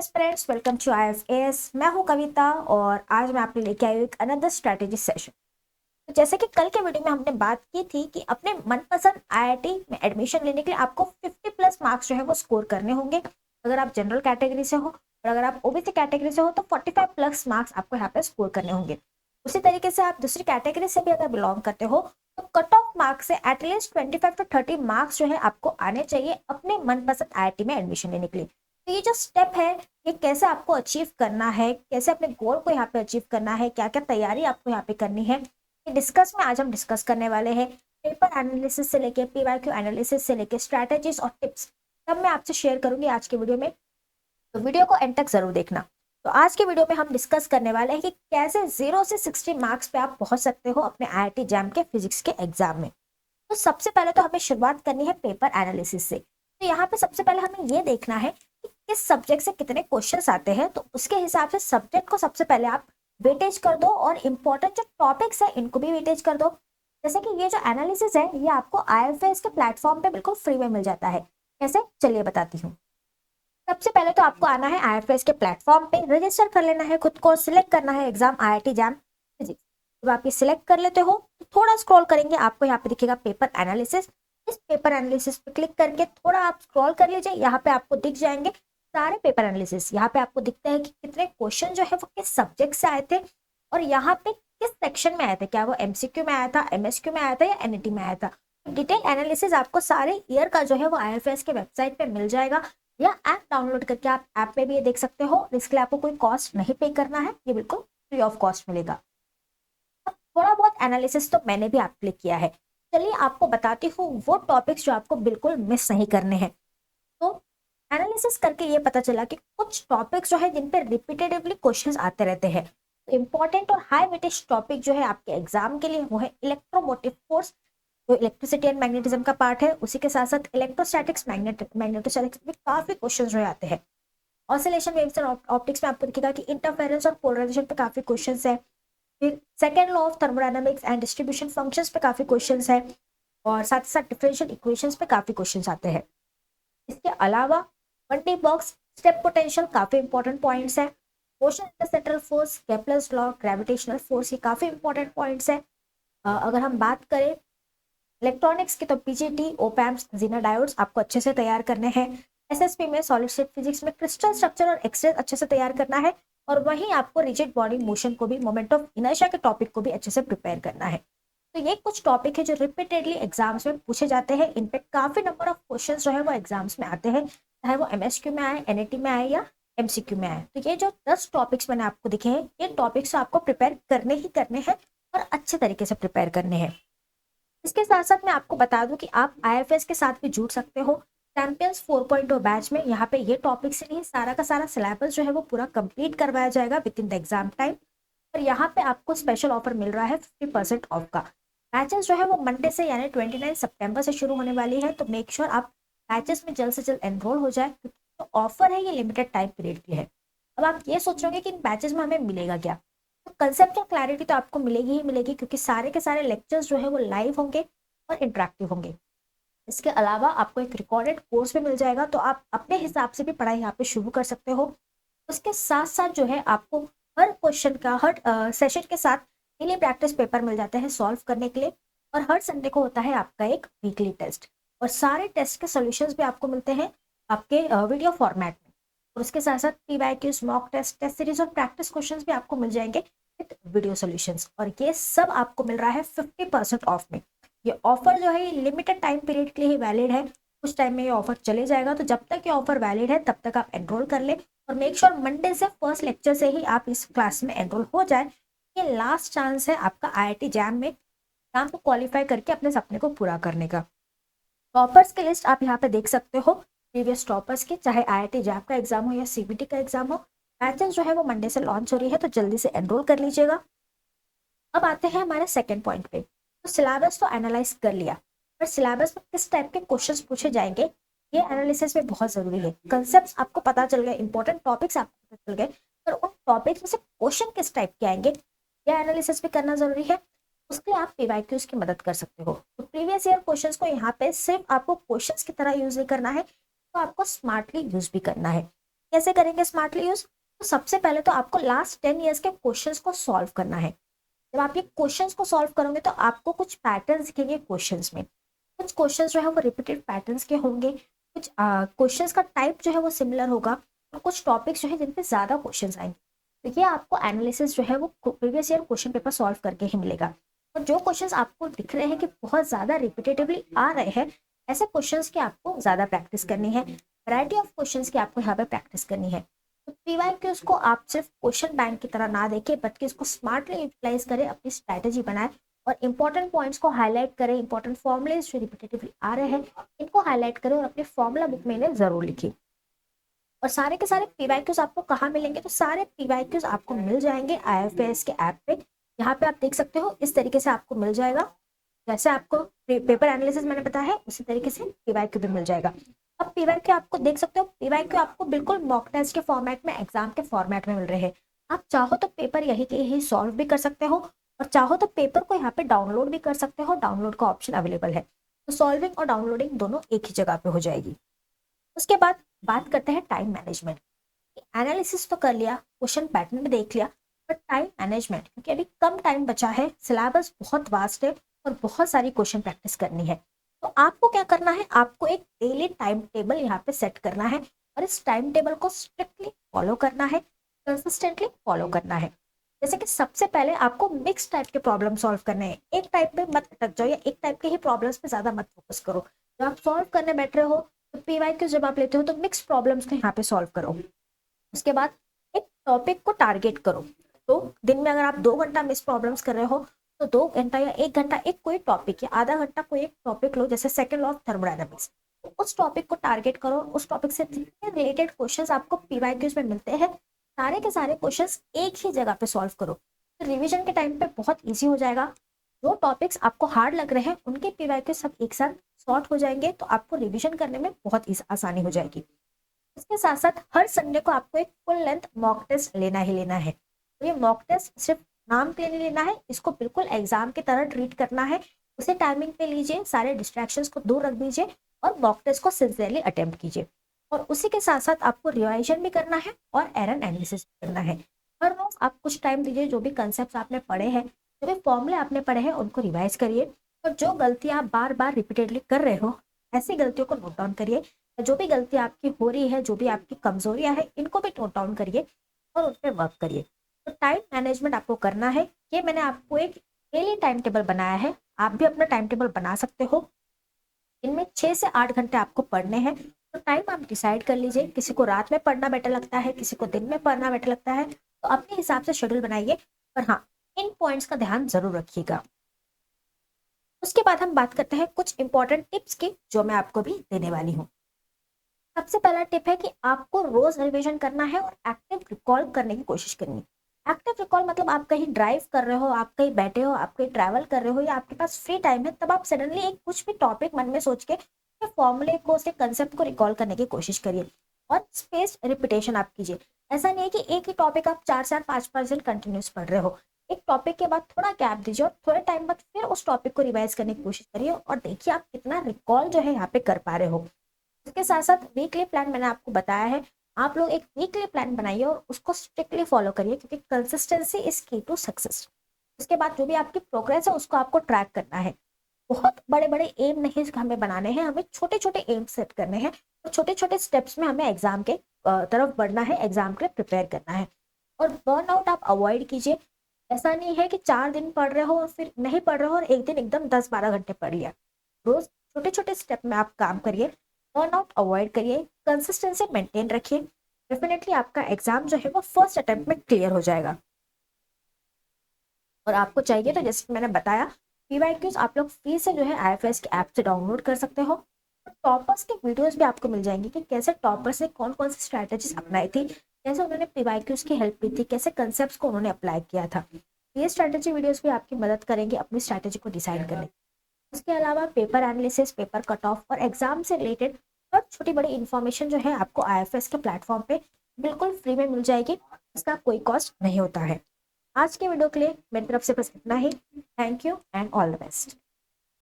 Aspirants, welcome to IFAS। मैं हूं कविता और आज मैं आपके लेके आई हूं एक अनदर स्ट्रैटेजी सेशन। तो जैसे कि कल के वीडियो में हमने बात की थी कि अपने मनपसंद IIT में एडमिशन लेने के लिए आपको 50 प्लस मार्क्स जो है वो स्कोर करने होंगे अगर आप जनरल कैटेगरी से हो, और अगर आप ओबीसी कैटेगरी से हो तो 45 प्लस मार्क्स आपको यहाँ पे स्कोर करने होंगे। उसी तरीके से आप दूसरी कैटेगरी से भी अगर बिलोंग करते हो तो कट ऑफ मार्क्स से एटलीस्ट 25 to 30 मार्क्स जो है आपको आने चाहिए अपने मनपसंद IIT में एडमिशन लेने के लिए। तो ये जो स्टेप है, ये कैसे आपको अचीव करना है, कैसे अपने गोल को यहाँ पे अचीव करना है, क्या क्या तैयारी आपको यहाँ पे करनी है, ये डिस्कस में आज हम डिस्कस करने वाले हैं। पेपर एनालिसिस से लेके PYQ एनालिसिस से लेके स्ट्रैटेजीज और टिप्स सब मैं आपसे शेयर करूंगी आज के वीडियो में, तो वीडियो को एंड तक जरूर देखना। तो आज के वीडियो में हम डिस्कस करने वाले हैं कि कैसे 0 से 60 मार्क्स पे आप पहुंच सकते हो अपने IIT जैम के फिजिक्स के एग्जाम में। तो सबसे पहले तो हमें शुरुआत करनी है पेपर एनालिसिस से। तो यहाँ पे सबसे पहले हमें ये देखना है कि किस सब्जेक्ट से कितने क्वेश्चंस आते हैं, तो उसके हिसाब से सब्जेक्ट को सबसे पहले आप वेटेज कर दो और इंपॉर्टेंट जो टॉपिक्स है इनको भी वेटेज कर दो। जैसे कि ये जो एनालिसिस है ये आपको IFAS के प्लेटफॉर्म पे बिल्कुल फ्री में मिल जाता है। कैसे, चलिए बताती हूँ। सबसे पहले तो आपको आना है IFAS के प्लेटफॉर्म पे, रजिस्टर कर लेना है खुद को, सिलेक्ट करना है एग्जाम IIT जैम फिजिक्स। जब आप ये सिलेक्ट कर लेते हो तो थोड़ा स्क्रॉल करेंगे, आपको यहाँ पे दिखेगा पेपर एनालिसिस। इस पेपर एनालिसिस पे क्लिक करके थोड़ा आप स्क्रॉल कर लीजिए, यहाँ पे आपको दिख जाएंगे सारे पेपर एनालिसिस। यहाँ पे आपको दिखता है कि कितने क्वेश्चन जो है वो किस सब्जेक्ट से आए थे और यहाँ पे किस सेक्शन में आए थे, क्या वो MCQ में आया था, MSQ में आया था या NET में आया था। डिटेल एनालिसिस आपको सारे ईयर का जो है वो IFAS के वेबसाइट पे मिल जाएगा, या ऐप डाउनलोड करके आप ऐप पे भी ये देख सकते हो। इसके लिए आपको कोई कॉस्ट नहीं पे करना है, ये बिल्कुल फ्री ऑफ कॉस्ट मिलेगा। अब थोड़ा बहुत एनालिसिस तो मैंने भी आपके लिए किया है, चलिए आपको बताती हूँ वो टॉपिक्स जो आपको बिल्कुल मिस नहीं करने हैं। तो एनालिसिस करके ये पता चला कि कुछ टॉपिक्स जो है जिन पे रिपीटेटिवली क्वेश्चंस आते रहते हैं, तो इंपॉर्टेंट और हाई वेटेज टॉपिक जो है आपके एग्जाम के लिए वो है इलेक्ट्रोमोटिव फोर्स, जो इलेक्ट्रिसिटी एंड मैग्नेटिज्म का पार्ट है। उसी के साथ साथ इलेक्ट्रोस्टैटिक्स, मैग्नेटोस्टैटिक्स में काफी क्वेश्चन जो आते हैं। ऑसिलेशन वेव्स एंड ऑप्टिक्स में आपको दिखेगा कि इंटरफेरेंस और पोलराइजेशन पे काफी क्वेश्चंस है। फिर second law of thermodynamics and distribution functions पे काफी क्वेश्चंस है, और साथ ही साथ डिफरेंशियल इक्वेशंस पे काफी क्वेश्चंस आते हैं। इसके अलावा मल्टी बॉक्स स्टेप पोटेंशियल काफी इंपॉर्टेंट पॉइंट्स है। Motion intersectoral force, Kepler's law, gravitational force, ये काफी इंपॉर्टेंट पॉइंट्स है। अगर हम बात करें इलेक्ट्रॉनिक्स की तो PGT, ओपैम्प्स, जीना डायोड्स आपको अच्छे से तैयार करने हैं। SSP में सॉलिड स्टेट फिजिक्स में क्रिस्टल स्ट्रक्चर और एक्सरे अच्छे से तैयार करना है, और वहीं आपको रिजिड बॉडी मोशन को भी, मोमेंट ऑफ इनर्शिया के टॉपिक को भी अच्छे से प्रिपेयर करना है। तो ये कुछ टॉपिक है जो रिपीटेडली एग्जाम्स में पूछे जाते हैं। इनफैक्ट काफी नंबर ऑफ क्वेश्चन जो है वो एग्जाम्स में आते हैं, चाहे वो MSQ में आए, NET में आए या MCQ में आए। तो ये जो 10 टॉपिक्स मैंने आपको दिखे हैं, ये टॉपिक्स आपको प्रिपेयर करने ही करने हैं और अच्छे तरीके से प्रिपेयर करने हैं। इसके साथ साथ मैं आपको बता दूं कि आप IFAS के साथ भी जुड़ सकते हो चैंपियंस 4.0 बैच में। यहाँ पे ये टॉपिक से नहीं, सारा का सारा सिलेबस जो है वो पूरा कंप्लीट करवाया जाएगा with in the exam time. और यहाँ पे आपको स्पेशल ऑफर मिल रहा है 50% ऑफ का। बैचेस जो है वो मंडे से यानी 29 सितंबर से शुरू होने वाली है, तो मेक श्योर आप बैचेस में जल्द से जल्द एनरोल हो जाए, क्योंकि जो ऑफर है ये लिमिटेड टाइम पीरियड की है। अब आप ये सोचोगे कि इन बैचेस में हमें मिलेगा क्या, तो कंसेप्चुअल क्लैरिटी तो आपको मिलेगी ही मिलेगी, क्योंकि सारे के सारे लेक्चर्स जो है वो लाइव होंगे और इंटरेक्टिव होंगे। इसके अलावा आपको एक रिकॉर्डेड कोर्स भी मिल जाएगा, तो आप अपने हिसाब से भी पढ़ाई यहाँ पे शुरू कर सकते हो। उसके साथ साथ जो है आपको हर क्वेश्चन का, हर सेशन के साथ डेली प्रैक्टिस पेपर मिल जाते हैं सॉल्व करने के लिए, और हर संडे को होता है आपका एक वीकली टेस्ट, और सारे टेस्ट के सॉल्यूशंस भी आपको मिलते हैं आपके वीडियो फॉर्मेट में। और उसके साथ साथ PYQs, mock test, test series और प्रैक्टिस क्वेश्चंस भी आपको मिल जाएंगे विद वीडियो सॉल्यूशंस, और ये सब आपको मिल रहा है 50% ऑफ में। ये ऑफर जो है ये लिमिटेड टाइम पीरियड के लिए ही वैलिड है, कुछ टाइम में ये ऑफर चले जाएगा, तो जब तक ये ऑफर वैलिड है तब तक आप एनरोल कर ले, और मेक श्योर मंडे से फर्स्ट लेक्चर से ही आप इस क्लास में एनरोल हो जाए। ये लास्ट चांस है आपका IIT जैम में एग्जाम को क्वालिफाई करके अपने सपने को पूरा करने का। टॉपर्स की लिस्ट आप यहाँ पे देख सकते हो, प्रीवियस टॉपर्स की, चाहे IIT जैम का एग्जाम हो या CBT का एग्जाम हो। बैचेस जो है वो मंडे से लॉन्च हो रही है, तो जल्दी से एनरोल कर लीजिएगा। अब आते हैं हमारे सेकंड पॉइंट पे। तो सिलेबस तो एनालाइज कर लिया, पर सिलेबस में किस टाइप के क्वेश्चंस पूछे जाएंगे ये एनालिसिस में बहुत जरूरी है। कंसेप्ट्स आपको पता चल गए, इंपॉर्टेंट टॉपिक्स आपको पता चल गए, पर उन टॉपिक्स में से क्वेश्चन किस टाइप के आएंगे यह एनालिसिस भी करना जरूरी है। उसके लिए आप PYQs की मदद कर सकते हो। तो प्रीवियस ईयर क्वेश्चंस को यहाँ पे सिर्फ आपको क्वेश्चंस की तरह यूज नहीं करना है, तो आपको स्मार्टली यूज भी करना है। कैसे करेंगे स्मार्टली यूज? तो सबसे पहले तो आपको लास्ट 10 ईयर्स के क्वेश्चंस को सॉल्व करना है। जब आप ये क्वेश्चंस को सॉल्व करोगे तो आपको कुछ पैटर्न्स दिखेंगे क्वेश्चंस में। कुछ क्वेश्चंस जो है वो रिपीटेड पैटर्न्स के होंगे, कुछ क्वेश्चंस का टाइप जो है वो सिमिलर होगा, और कुछ टॉपिक्स जो है जिन पे ज़्यादा क्वेश्चंस आएंगे। तो ये आपको एनालिसिस जो है वो previous year question paper solve करके ही मिलेगा। और जो क्वेश्चंस आपको दिख रहे हैं कि बहुत ज़्यादा रिपीटेटिवली आ रहे हैं, ऐसे क्वेश्चंस की आपको ज़्यादा प्रैक्टिस करनी है। वैरायटी ऑफ क्वेश्चंस की आपको यहाँ पे प्रैक्टिस करनी है। तो पीवाईक्यूज को आप सिर्फ क्वेश्चन बैंक की तरह ना देखें, बल्कि इसको स्मार्टली यूटिलाइज करें, अपनी स्ट्रैटेजी बनाएं और इंपॉर्टेंट पॉइंट्स को हाईलाइट करें। इंपॉर्टेंट फॉर्मुलेज जो रिपीटेटिवली आ रहे हैं इनको हाईलाइट करें और अपने फॉर्मूला बुक में इन्हें जरूर लिखिए। और सारे के सारे पीवाईक्यूज आपको कहाँ मिलेंगे? तो सारे पीवाईक्यूज आपको मिल जाएंगे IFAS के ऐप पे। यहाँ पे आप देख सकते हो, इस तरीके से आपको मिल जाएगा। जैसे आपको पेपर एनालिसिस मैंने बताया है, उसी तरीके से पीवाईक्यू भी मिल जाएगा। अब पीवाईक्यू आपको देख सकते हो, पीवाईक्यू आपको बिल्कुल मॉक टेस्ट के फॉर्मेट में, एग्जाम के फॉर्मेट में मिल रहे हैं। आप चाहो तो पेपर यही के यही सॉल्व भी कर सकते हो, और चाहो तो पेपर को यहाँ पे डाउनलोड भी कर सकते हो। डाउनलोड का ऑप्शन अवेलेबल है, तो सॉल्विंग और डाउनलोडिंग दोनों एक ही जगह पे हो जाएगी। उसके बाद बात करते हैं टाइम मैनेजमेंट। एनालिसिस तो कर लिया, क्वेश्चन पैटर्न भी देख लिया, पर टाइम मैनेजमेंट, क्योंकि अभी कम टाइम बचा है, सिलेबस बहुत वास्ट है और बहुत सारी क्वेश्चन प्रैक्टिस करनी है। तो आपको क्या करना है? आपको एक डेली टाइम टेबल यहाँ पे सेट करना है, और इस टाइम टेबल को स्ट्रिक्टली फॉलो करना है, कंसिस्टेंटली फॉलो करना है। जैसे कि सबसे पहले आपको मिक्स टाइप के प्रॉब्लम सॉल्व करने हैं। एक टाइप पे मत अटक जाओ, या एक टाइप के ही प्रॉब्लम्स पे ज्यादा मत फोकस करो। जब आप सॉल्व करने बैठ रहे हो तो पीवाईक्यू जब आप लेते हो तो मिक्स प्रॉब्लम्स को यहाँ पे सॉल्व करो। उसके बाद एक टॉपिक को टारगेट करो। तो दिन में अगर आप 2 घंटा मिस प्रॉब्लम्स कर रहे हो, तो 2 घंटा या 1 घंटा एक कोई टॉपिक, या आधा घंटा कोई एक टॉपिक लो, जैसे सेकंड लॉ ऑफ थर्मोडायनामिक्स। तो उस टॉपिक को टारगेट करो। उस टॉपिक से जितने रिलेटेड क्वेश्चंस आपको पीवाईक्यूज में मिलते हैं, सारे के सारे क्वेश्चंस एक ही जगह पे सॉल्व करो। तो रिविजन के टाइम पे बहुत ईजी हो जाएगा। जो टॉपिक्स आपको हार्ड लग रहे हैं उनके पीवाईक्यू सब एक साथ सॉर्ट हो जाएंगे, तो आपको रिविजन करने में बहुत आसानी हो जाएगी। इसके साथ साथ हर संडे को आपको एक फुल लेंथ मॉक टेस्ट लेना ही लेना है। तो ये मॉक टेस्ट सिर्फ नाम के लिए नहीं लेना है, इसको बिल्कुल एग्जाम की तरह ट्रीट करना है। उसे टाइमिंग पे लीजिए, सारे डिस्ट्रैक्शंस को दूर रख दीजिए और मॉक टेस्ट को सिंसियरली अटेम्प्ट कीजिए। और उसी के साथ साथ आपको रिवाइजन भी करना है और एरर एनालिसिस भी करना है। हर रोज आप कुछ टाइम दीजिए, जो भी कंसेप्ट आपने पढ़े हैं, जो भी फॉर्मूले आपने पढ़े हैं, उनको रिवाइज करिए। और जो गलतियां आप बार बार रिपीटेडली कर रहे हो, ऐसी गलतियों को नोट डाउन करिए। जो भी गलती आपकी हो रही है, जो भी आपकी कमजोरियां हैं, इनको भी नोट डाउन करिए और उन पर वर्क करिए। तो टाइम मैनेजमेंट आपको करना है। ये मैंने आपको एक डेली टाइम टेबल बनाया है, आप भी अपना टाइम टेबल बना सकते हो। इनमें 6 से 8 घंटे आपको पढ़ने हैं। तो टाइम आप डिसाइड कर लीजिए, किसी को रात में पढ़ना बेटर लगता है, किसी को दिन में पढ़ना बेटर लगता है, तो अपने हिसाब से शेड्यूल बनाइए। पर हाँ, इन पॉइंट्स का ध्यान जरूर रखिएगा। उसके बाद हम बात करते हैं कुछ इंपॉर्टेंट टिप्स की, जो मैं आपको भी देने वाली हूँ। सबसे पहला टिप है कि आपको रोज रिवीजन करना है और एक्टिव रिकॉल करने की कोशिश करनी है। एक्टिव रिकॉल मतलब आप कहीं ड्राइव कर रहे हो, आप कहीं बैठे हो, आप कहीं ट्रैवल कर रहे हो, या आपके पास फ्री टाइम है, तब आप सडनली एक कुछ भी टॉपिक मन में सोच के फॉर्मूले को, उसके कंसेप्ट को रिकॉल करने की कोशिश करिए। और स्पेस रिपीटेशन आप कीजिए। ऐसा नहीं है कि एक ही टॉपिक आप 4 से 5% कंटिन्यूस पढ़ रहे हो। एक टॉपिक के बाद थोड़ा गैप दीजिए और थोड़े टाइम बाद फिर उस टॉपिक को रिवाइज करने की कोशिश करिए, और देखिए आप कितना रिकॉल जो है यहाँ पे कर पा रहे हो। इसके साथ साथ वीकली प्लान मैंने आपको बताया है, आप लोग एक वीकली प्लान बनाइए और उसको स्ट्रिक्टली फॉलो करिए, क्योंकि कंसिस्टेंसी इज की टू सक्सेस। उसके बाद जो भी आपकी प्रोग्रेस है उसको आपको ट्रैक करना है। बहुत बड़े बड़े एम नहीं हमें बनाने हैं, हमें छोटे छोटे एम सेट करने हैं, और छोटे छोटे स्टेप्स में हमें एग्जाम के तरफ बढ़ना है, एग्जाम के लिए प्रिपेयर करना है। और बर्नआउट आप अवॉइड कीजिए। ऐसा नहीं है कि 4 दिन पढ़ रहे हो और फिर नहीं पढ़ रहे हो और एक दिन एकदम 10-12 घंटे पढ़ लिया। रोज छोटे छोटे स्टेप में आप काम करिए, बर्नआउट अवॉइड करिए, कंसिस्टेंसी मेंटेन रखिए। डेफिनेटली आपका एग्जाम जो है वो फर्स्ट अटेम्प्ट में क्लियर हो जाएगा। और आपको चाहिए तो जैसे मैंने बताया, पीवाईक्यूज आप लोग फ्री से जो है IFAS के ऐप से डाउनलोड कर सकते हो। टॉपर्स के वीडियोस भी आपको मिल जाएंगे कि कैसे टॉपर्स ने कौन कौन सी स्ट्रैटेजीज अपनाई थी, कैसे उन्होंने पीवाईक्यूज की हेल्प ली थी, कैसे कंसेप्ट्स को उन्होंने अप्लाई किया था। ये स्ट्रैटेजी वीडियोस भी आपकी मदद करेंगे अपनी स्ट्रैटेजी को डिसाइड करने। उसके अलावा paper analysis, paper cut off और एग्जाम से रिलेटेड हर छोटी बड़ी इन्फॉर्मेशन जो है आपको IFAS के प्लेटफॉर्म पे बिल्कुल फ्री में मिल जाएगी। इसका कोई कॉस्ट नहीं होता है। आज के वीडियो के लिए मेरी तरफ से बस इतना ही। Thank you and all the best.